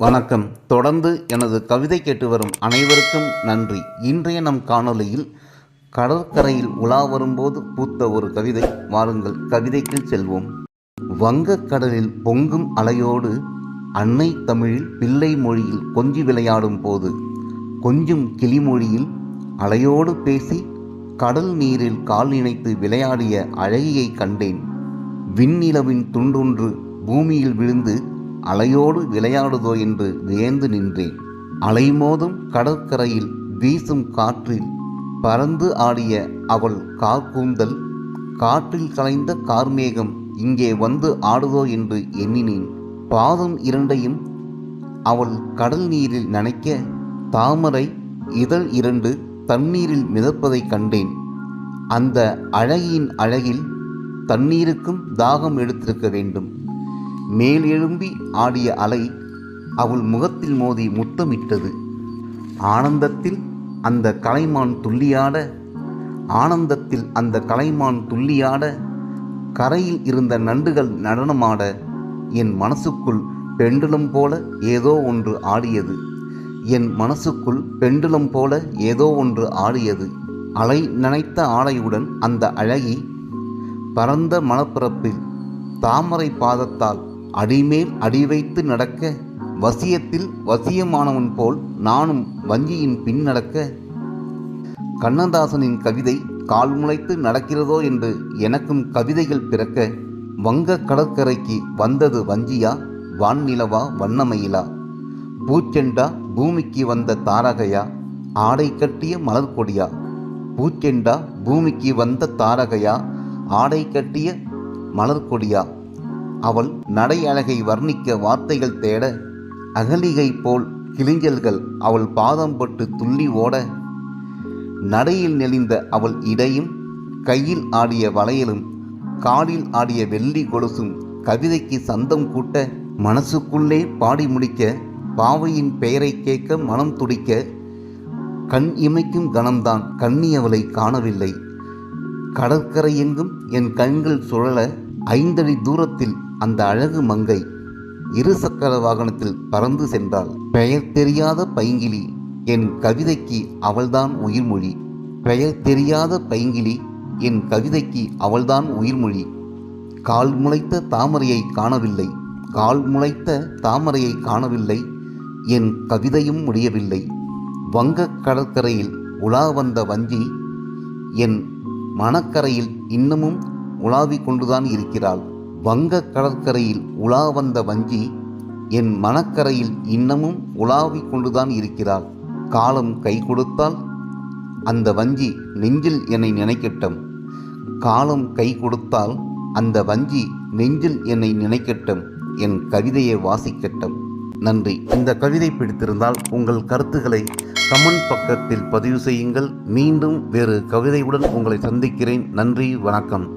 வணக்கம். தொடர்ந்து எனது கவிதை கேட்டு வரும் அனைவருக்கும் நன்றி. இன்றைய நம் காணொளியில் கடற்கரையில் உலா வரும்போது பூத்த ஒரு கவிதை. வாருங்கள் கவிதைக்கு செல்வோம். வங்கக்கடலில் பொங்கும் அலையோடு அன்னை தமிழில் பிள்ளை மொழியில் கொஞ்சி விளையாடும் போது கொஞ்சம் கிளிமொழியில் அலையோடு பேசி கடல் நீரில் கால் இணைத்து விளையாடிய அழகியை கண்டேன். விண்ணிலவின் துண்டொன்று பூமியில் விழுந்து அலையோடு விளையாடுதோ என்று வியந்து நின்றேன். அலைமோதும் கடற்கரையில் வீசும் காற்றில் பறந்து ஆடிய அவள் கார்கூந்தல் காற்றில் கலைந்த கார்மேகம் இங்கே வந்து ஆடுதோ என்று எண்ணினேன். பாதம் இரண்டையும் அவள் கடல் நீரில் நனைக்க தாமரை இதழ் இரண்டு தண்ணீரில் மிதப்பதைக் கண்டேன். அந்த அழகியின் அழகில் தண்ணீருக்கும் தாகம் எடுத்திருக்க வேண்டும். மேல் எழும்பி ஆடிய அலை அவள் முகத்தில் மோதி முத்தமிட்டது. ஆனந்தத்தில் அந்த கலைமான் துள்ளியாட கரையில் இருந்த நண்டுகள் நடனமாட என் மனசுக்குள் பெண்டுலம் போல ஏதோ ஒன்று ஆடியது. அலை நனைத்த ஆடையுடன் அந்த அழகி பரந்த மணப்பரப்பில் தாமரை பாதத்தால் அடிமேல் அடி வைத்து நடக்க வசியத்தில் வசியமானவன் போல் நானும் வஞ்சியின் பின் நடக்க கண்ணதாசனின் கவிதை கால் முளைத்து நடக்கிறதோ என்று எனக்கும் கவிதைகள் பிறக்க வங்க கடற்கரைக்கு வந்தது வஞ்சியா வான்நிலவா வண்ணமயிலா பூச்செண்டா பூமிக்கு வந்த தாரகையா ஆடை கட்டிய மலர்கொடியா பூச்செண்டா பூமிக்கு வந்த தாரகையா ஆடை கட்டிய மலர்கொடியா அவள் நடை அழகை வர்ணிக்க வார்த்தைகள் தேட அகலிகை போல் கிளிஞ்சல்கள் அவள் பாதம் பட்டு துள்ளி ஓட நடையில் நெளிந்த அவள் இடையும் கையில் ஆடிய வளையலும் காலில் ஆடிய வெள்ளி கொலுசும் கவிதைக்கு சந்தம் கூட்ட மனசுக்குள்ளே பாடி முடிக்க பாவையின் பெயரை கேட்க மனம் துடிக்க கண் இமைக்கும் கணம்தான் கண்ணியவளை காணவில்லை. கடற்கரை எங்கும் என் கண்கள் சுழல 5 அடி தூரத்தில் அந்த அழகு மங்கை இருசக்கர வாகனத்தில் பறந்து சென்றாள். பெயர் தெரியாத பைங்கிளி என் கவிதைக்கு அவள்தான் உயிர்மொழி. கால் முளைத்த தாமரையை காணவில்லை. என் கவிதையும் முடியவில்லை. வங்க கடற்கரையில் உலா வந்த வஞ்சி என் மனக்கரையில் இன்னமும் உலாவிக் கொண்டுதான் இருக்கிறாள். வங்க கடற்கரையில் உலா வந்த வஞ்சி என் மனக்கரையில் இன்னமும் உலாவிக் கொண்டுதான் இருக்கிறாள். காலம் கை கொடுத்தால் அந்த வஞ்சி நெஞ்சில் என்னை நினைக்கட்டும். என் கவிதையை வாசிக்கட்டும். நன்றி. இந்த கவிதை பிடித்திருந்தால் உங்கள் கருத்துக்களை கமெண்ட் பக்கத்தில் பதிவு செய்யுங்கள். மீண்டும் வேறு கவிதையுடன் உங்களை சந்திக்கிறேன். நன்றி, வணக்கம்.